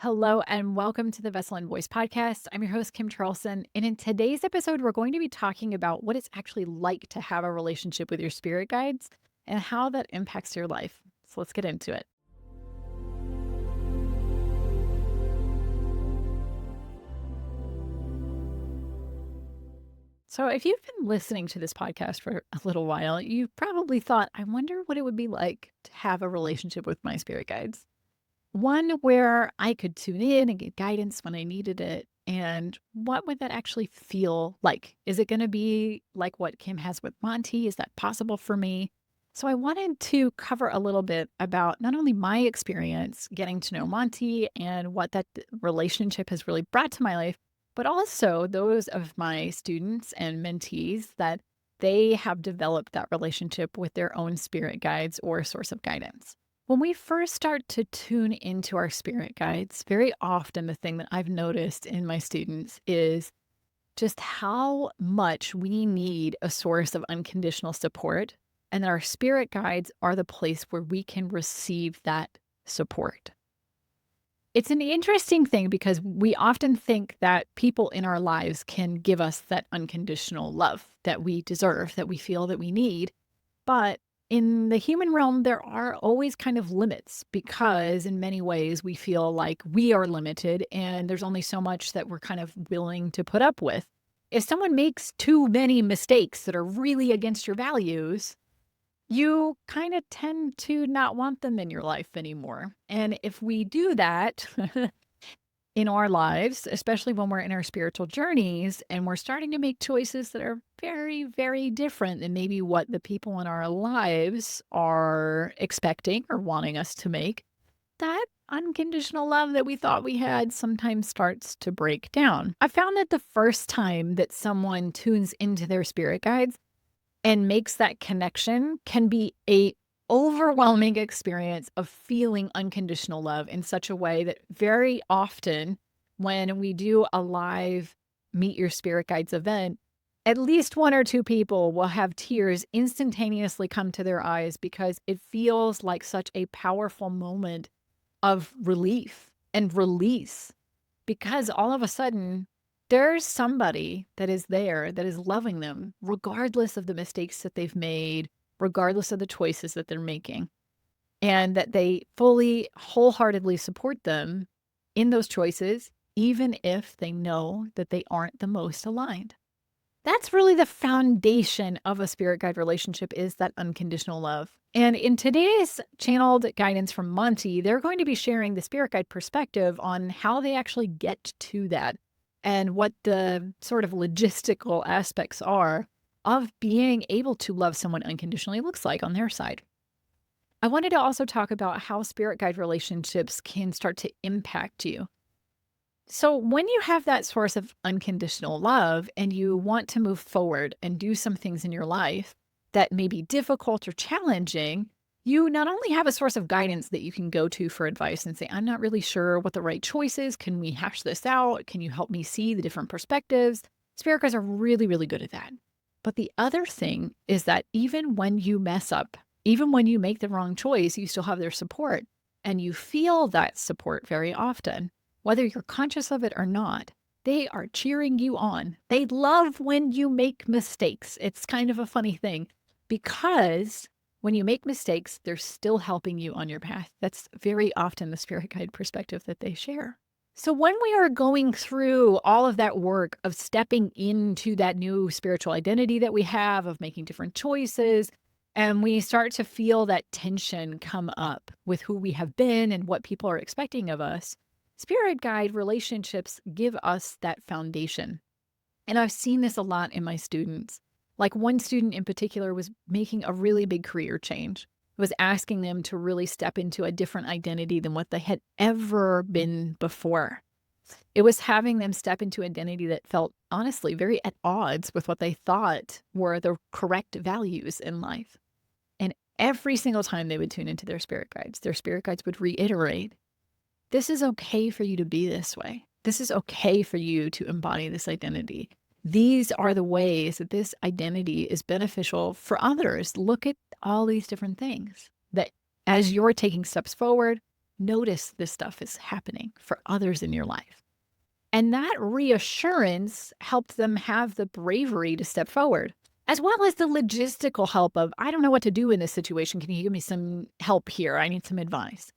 Hello and welcome to the Vessel and Voice podcast. I'm your host, Kim Charlson. And in today's episode, we're going to be talking about what it's actually like to have a relationship with your spirit guides and how that impacts your life. So let's get into it. So, if you've been listening to this podcast for a little while, you've probably thought, I wonder what it would be like to have a relationship with my spirit guides. One where I could tune in and get guidance when I needed it. And what would that actually feel like? Is it going to be like what Kim has with Monty? Is that possible for me? So I wanted to cover a little bit about not only my experience getting to know Monty and what that relationship has really brought to my life, but also those of my students and mentees that they have developed that relationship with their own spirit guides or source of guidance. When we first start to tune into our spirit guides, very often the thing that I've noticed in my students is just how much we need a source of unconditional support, and that our spirit guides are the place where we can receive that support. It's an interesting thing because we often think that people in our lives can give us that unconditional love that we deserve, that we feel that we need. But in the human realm, there are always kind of limits because, in many ways, we feel like we are limited and there's only so much that we're kind of willing to put up with. If someone makes too many mistakes that are really against your values, you kind of tend to not want them in your life anymore. And if we do that, in our lives, especially when we're in our spiritual journeys and we're starting to make choices that are very, very different than maybe what the people in our lives are expecting or wanting us to make, that unconditional love that we thought we had sometimes starts to break down. I found that the first time that someone tunes into their spirit guides and makes that connection can be a overwhelming experience of feeling unconditional love in such a way that very often when we do a live Meet Your Spirit Guides event, at least one or two people will have tears instantaneously come to their eyes because it feels like such a powerful moment of relief and release, because all of a sudden there's somebody that is there that is loving them regardless of the mistakes that they've made, regardless of the choices that they're making, and that they fully, wholeheartedly support them in those choices, even if they know that they aren't the most aligned. That's really the foundation of a spirit guide relationship, is that unconditional love. And in today's channeled guidance from Monty, they're going to be sharing the spirit guide perspective on how they actually get to that and what the sort of logistical aspects are of being able to love someone unconditionally looks like on their side. I wanted to also talk about how spirit guide relationships can start to impact you. So when you have that source of unconditional love and you want to move forward and do some things in your life that may be difficult or challenging, you not only have a source of guidance that you can go to for advice and say, I'm not really sure what the right choice is. Can we hash this out? Can you help me see the different perspectives? Spirit guides are really, really good at that. But the other thing is that even when you mess up, even when you make the wrong choice, you still have their support. And you feel that support very often, whether you're conscious of it or not. They are cheering you on. They love when you make mistakes. It's kind of a funny thing because when you make mistakes, they're still helping you on your path. That's very often the spirit guide perspective that they share. So when we are going through all of that work of stepping into that new spiritual identity that we have, of making different choices, and we start to feel that tension come up with who we have been and what people are expecting of us, spirit guide relationships give us that foundation. And I've seen this a lot in my students. Like one student in particular was making a really big career change, was asking them to really step into a different identity than what they had ever been before. It was having them step into identity that felt honestly very at odds with what they thought were the correct values in life. And every single time they would tune into their spirit guides would reiterate, this is okay for you to be this way. This is okay for you to embody this identity. These are the ways that this identity is beneficial for others. Look at all these different things that as you're taking steps forward, notice this stuff is happening for others in your life. And that reassurance helped them have the bravery to step forward, as well as the logistical help of, I don't know what to do in this situation. Can you give me some help here? I need some advice.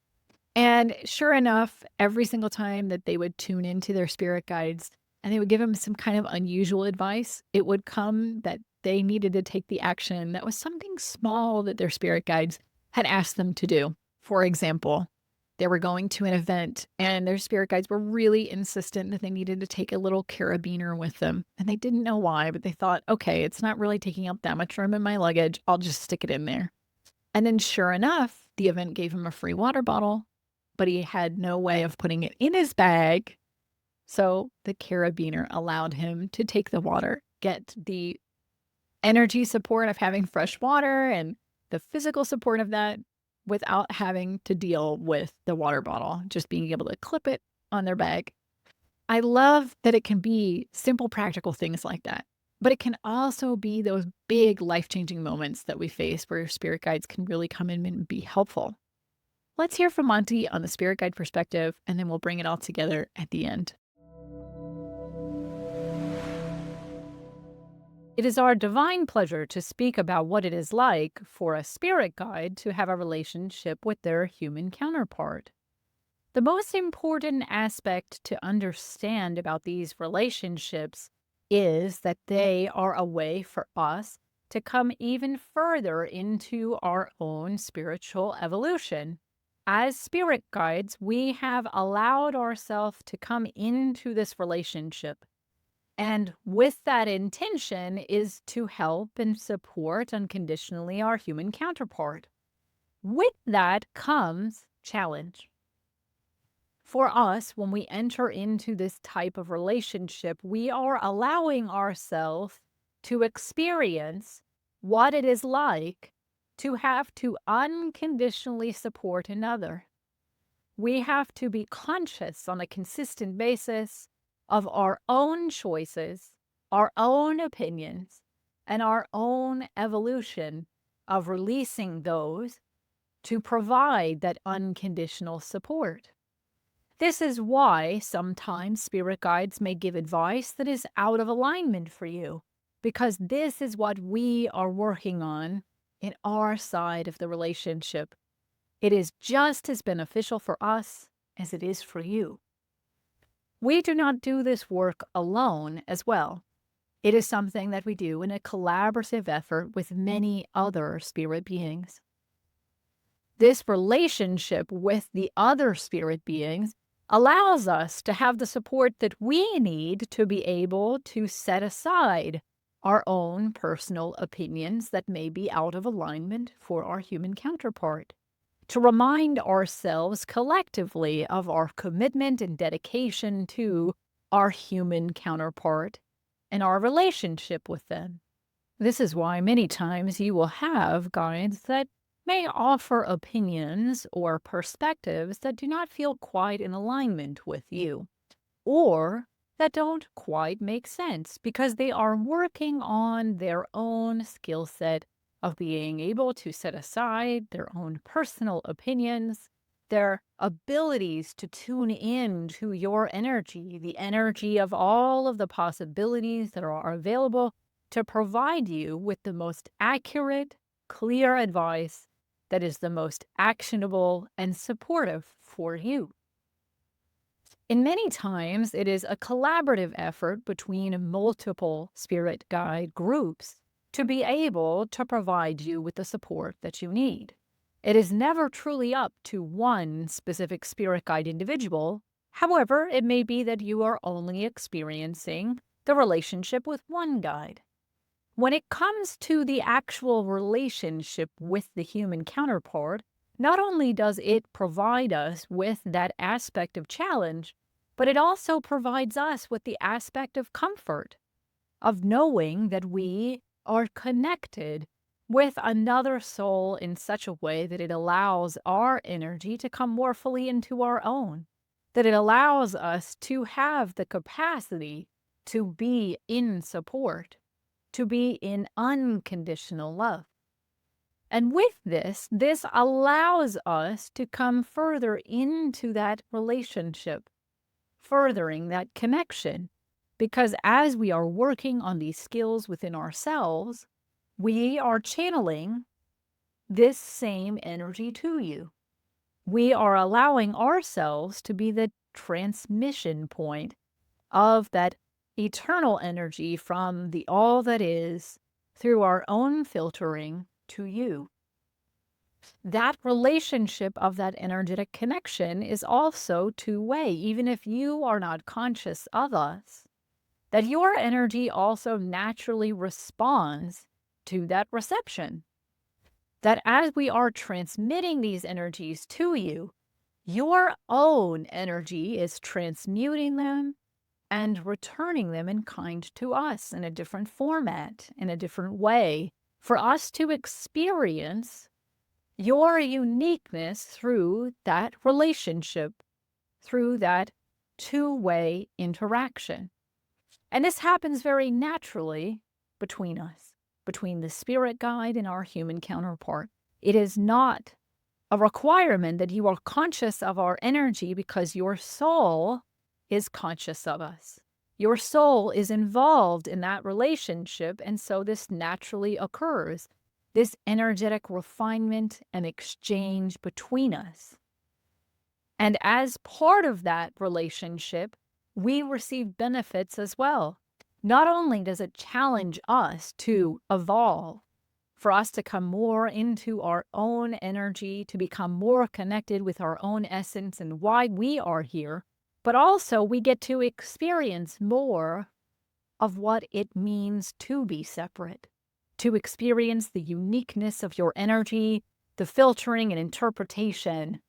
And sure enough, every single time that they would tune into their spirit guides and they would give them some kind of unusual advice, it would come that they needed to take the action that was something small that their spirit guides had asked them to do. For example, they were going to an event and their spirit guides were really insistent that they needed to take a little carabiner with them. And they didn't know why, but they thought, okay, it's not really taking up that much room in my luggage. I'll just stick it in there. And then sure enough, the event gave him a free water bottle, but he had no way of putting it in his bag. So the carabiner allowed him to take the water, get the energy support of having fresh water and the physical support of that without having to deal with the water bottle, just being able to clip it on their bag. I love that it can be simple, practical things like that, but it can also be those big life-changing moments that we face where your spirit guides can really come in and be helpful. Let's hear from Monty on the spirit guide perspective, and then we'll bring it all together at the end. It is our divine pleasure to speak about what it is like for a spirit guide to have a relationship with their human counterpart. The most important aspect to understand about these relationships is that they are a way for us to come even further into our own spiritual evolution. As spirit guides, we have allowed ourselves to come into this relationship. And with that intention is to help and support unconditionally our human counterpart. With that comes challenge. For us, when we enter into this type of relationship, we are allowing ourselves to experience what it is like to have to unconditionally support another. We have to be conscious on a consistent basis of our own choices, our own opinions, and our own evolution of releasing those to provide that unconditional support. This is why sometimes spirit guides may give advice that is out of alignment for you, because this is what we are working on in our side of the relationship. It is just as beneficial for us as it is for you. We do not do this work alone as well. It is something that we do in a collaborative effort with many other spirit beings. This relationship with the other spirit beings allows us to have the support that we need to be able to set aside our own personal opinions that may be out of alignment for our human counterpart, to remind ourselves collectively of our commitment and dedication to our human counterpart and our relationship with them. This is why many times you will have guides that may offer opinions or perspectives that do not feel quite in alignment with you, or that don't quite make sense because they are working on their own skill set of being able to set aside their own personal opinions, their abilities to tune in to your energy, the energy of all of the possibilities that are available to provide you with the most accurate, clear advice that is the most actionable and supportive for you. In many times, it is a collaborative effort between multiple spirit guide groups to be able to provide you with the support that you need. It is never truly up to one specific spirit guide individual. However, it may be that you are only experiencing the relationship with one guide. When it comes to the actual relationship with the human counterpart, not only does it provide us with that aspect of challenge, but it also provides us with the aspect of comfort, of knowing that we are connected with another soul in such a way that it allows our energy to come more fully into our own, that it allows us to have the capacity to be in support, to be in unconditional love. And with this allows us to come further into that relationship, furthering that connection. Because as we are working on these skills within ourselves, we are channeling this same energy to you. We are allowing ourselves to be the transmission point of that eternal energy from the all that is through our own filtering to you. That relationship of that energetic connection is also two-way, even if you are not conscious of us, that your energy also naturally responds to that reception. That as we are transmitting these energies to you, your own energy is transmuting them and returning them in kind to us in a different format, in a different way, for us to experience your uniqueness through that relationship, through that two-way interaction. And this happens very naturally between us, between the spirit guide and our human counterpart. It is not a requirement that you are conscious of our energy because your soul is conscious of us. Your soul is involved in that relationship, and so this naturally occurs, this energetic refinement and exchange between us. And as part of that relationship, we receive benefits as well. Not only does it challenge us to evolve, for us to come more into our own energy, to become more connected with our own essence and why we are here, but also we get to experience more of what it means to be separate, to experience the uniqueness of your energy, the filtering and interpretation,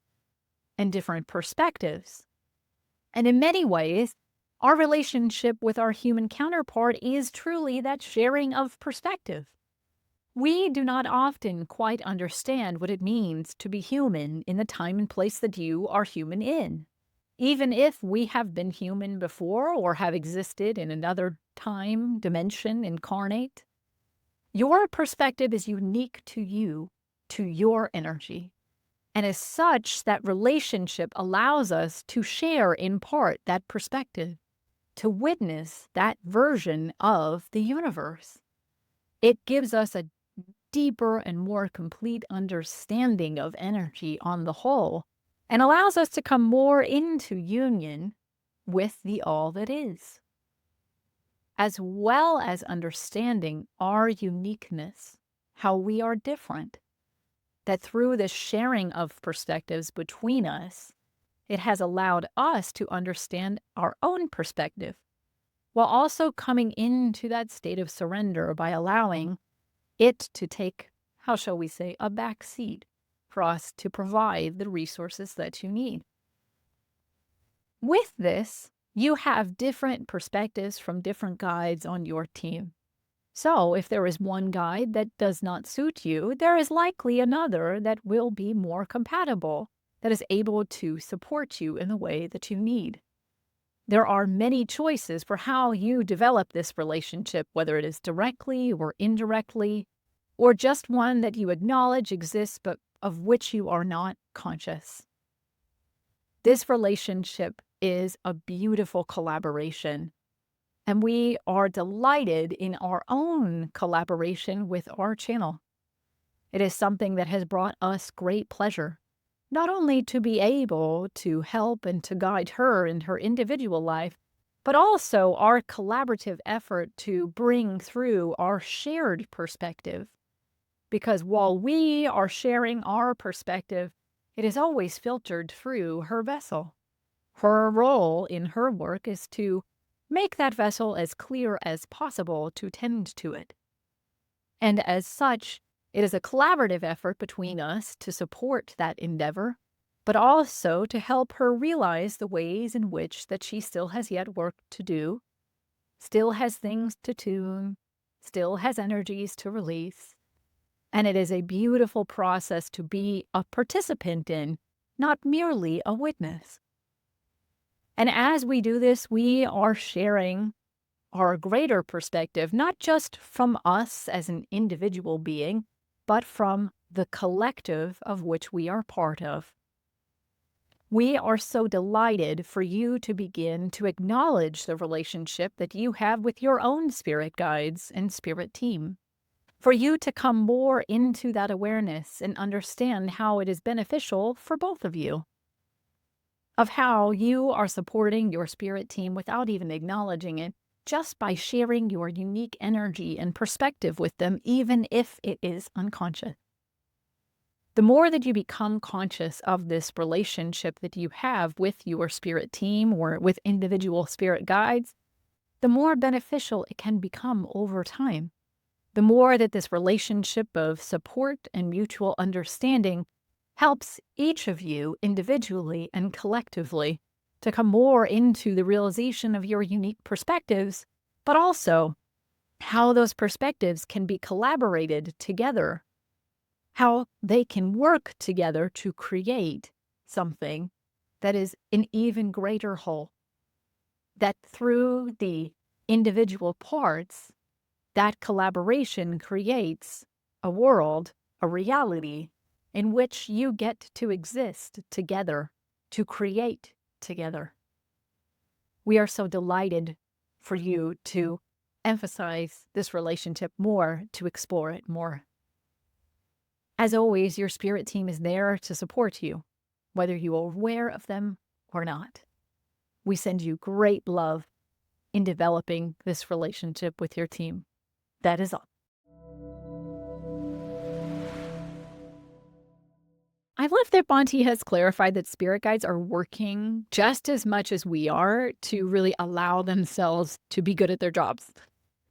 and different perspectives. And in many ways, our relationship with our human counterpart is truly that sharing of perspective. We do not often quite understand what it means to be human in the time and place that you are human in. Even if we have been human before or have existed in another time, dimension, incarnate, your perspective is unique to you, to your energy. And as such, that relationship allows us to share in part that perspective, to witness that version of the universe. It gives us a deeper and more complete understanding of energy on the whole, and allows us to come more into union with the all that is, as well as understanding our uniqueness, how we are different, that through the sharing of perspectives between us, it has allowed us to understand our own perspective, while also coming into that state of surrender by allowing it to take, how shall we say, a back seat for us to provide the resources that you need. With this, you have different perspectives from different guides on your team. So if there is one guide that does not suit you, there is likely another that will be more compatible, that is able to support you in the way that you need. There are many choices for how you develop this relationship, whether it is directly or indirectly, or just one that you acknowledge exists but of which you are not conscious. This relationship is a beautiful collaboration, and we are delighted in our own collaboration with our channel. It is something that has brought us great pleasure, not only to be able to help and to guide her in her individual life, but also our collaborative effort to bring through our shared perspective. Because while we are sharing our perspective, it is always filtered through her vessel. Her role in her work is to make that vessel as clear as possible to tend to it. And as such, it is a collaborative effort between us to support that endeavor, but also to help her realize the ways in which that she still has yet work to do, still has things to tune, still has energies to release. And it is a beautiful process to be a participant in, not merely a witness. And as we do this, we are sharing our greater perspective, not just from us as an individual being, but from the collective of which we are part of. We are so delighted for you to begin to acknowledge the relationship that you have with your own spirit guides and spirit team. For you to come more into that awareness and understand how it is beneficial for both of you, of how you are supporting your spirit team without even acknowledging it, just by sharing your unique energy and perspective with them, even if it is unconscious. The more that you become conscious of this relationship that you have with your spirit team or with individual spirit guides, the more beneficial it can become over time. The more that this relationship of support and mutual understanding helps each of you individually and collectively to come more into the realization of your unique perspectives, but also how those perspectives can be collaborated together, how they can work together to create something that is an even greater whole. That through the individual parts, that collaboration creates a world, a reality, in which you get to exist together, to create together. We are so delighted for you to emphasize this relationship more, to explore it more. As always, your spirit team is there to support you, whether you are aware of them or not. We send you great love in developing this relationship with your team. That is all. I love that Monty has clarified that spirit guides are working just as much as we are to really allow themselves to be good at their jobs.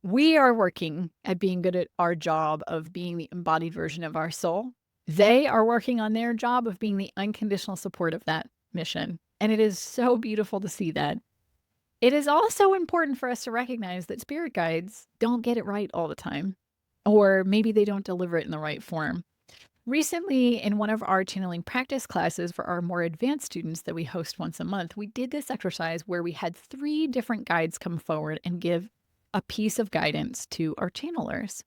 We are working at being good at our job of being the embodied version of our soul. They are working on their job of being the unconditional support of that mission. And it is so beautiful to see that. It is also important for us to recognize that spirit guides don't get it right all the time, or maybe they don't deliver it in the right form. Recently, in one of our channeling practice classes for our more advanced students that we host once a month, we did this exercise where we had 3 different guides come forward and give a piece of guidance to our channelers.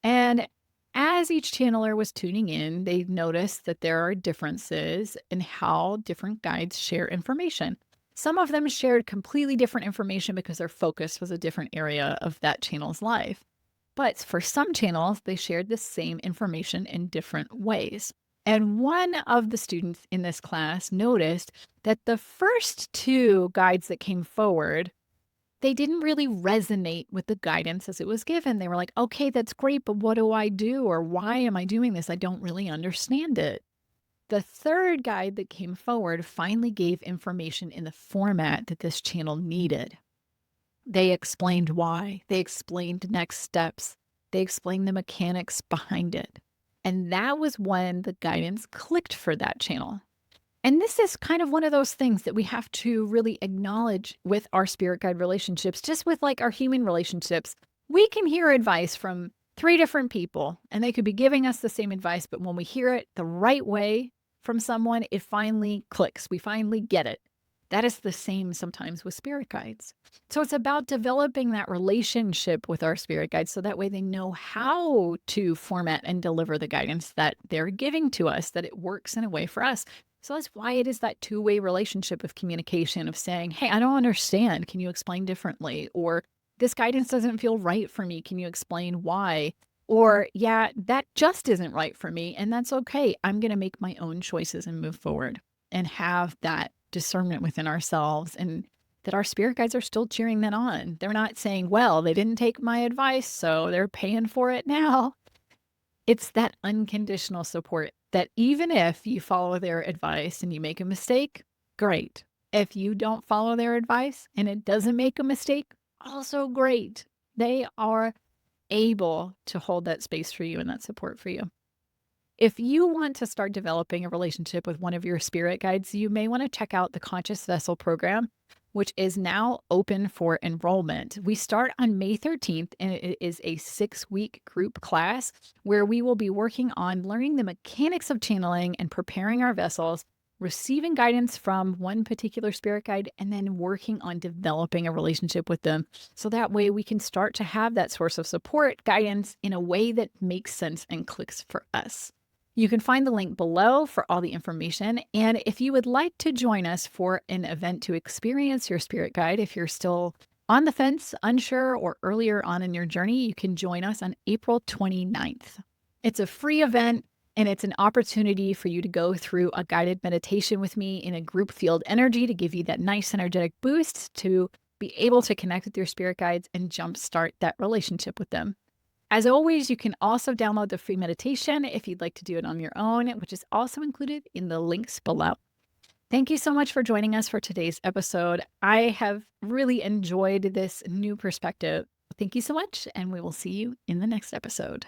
And as each channeler was tuning in, they noticed that there are differences in how different guides share information. Some of them shared completely different information because their focus was a different area of that channel's life. But for some channels, they shared the same information in different ways. And one of the students in this class noticed that the first 2 guides that came forward, they didn't really resonate with the guidance as it was given. They were like, okay, that's great, but what do I do? Or why am I doing this? I don't really understand it. The 3rd guide that came forward finally gave information in the format that this channel needed. They explained why. They explained next steps. They explained the mechanics behind it. And that was when the guidance clicked for that channel. And this is kind of one of those things that we have to really acknowledge with our spirit guide relationships, just with like our human relationships. We can hear advice from 3 different people, and they could be giving us the same advice, but when we hear it the right way from someone, it finally clicks. We finally get it. That is the same sometimes with spirit guides. So it's about developing that relationship with our spirit guides so that way they know how to format and deliver the guidance that they're giving to us, that it works in a way for us. So that's why it is that 2-way relationship of communication of saying, hey, I don't understand. Can you explain differently? Or this guidance doesn't feel right for me. Can you explain why? Or, yeah, that just isn't right for me. And that's okay. I'm going to make my own choices and move forward and have that discernment within ourselves, and that our spirit guides are still cheering that on. They're not saying, well, they didn't take my advice, so they're paying for it now. It's that unconditional support that even if you follow their advice and you make a mistake, great. If you don't follow their advice and it doesn't make a mistake, also great. They are able to hold that space for you and that support for you. If you want to start developing a relationship with one of your spirit guides, you may want to check out the Conscious Vessel program, which is now open for enrollment. We start on May 13th, and it is a 6-week group class where we will be working on learning the mechanics of channeling and preparing our vessels, receiving guidance from one particular spirit guide, and then working on developing a relationship with them. So that way we can start to have that source of support, guidance in a way that makes sense and clicks for us. You can find the link below for all the information. And if you would like to join us for an event to experience your spirit guide, if you're still on the fence, unsure, or earlier on in your journey, you can join us on April 29th. It's a free event and it's an opportunity for you to go through a guided meditation with me in a group field energy to give you that nice energetic boost to be able to connect with your spirit guides and jumpstart that relationship with them. As always, you can also download the free meditation if you'd like to do it on your own, which is also included in the links below. Thank you so much for joining us for today's episode. I have really enjoyed this new perspective. Thank you so much, and we will see you in the next episode.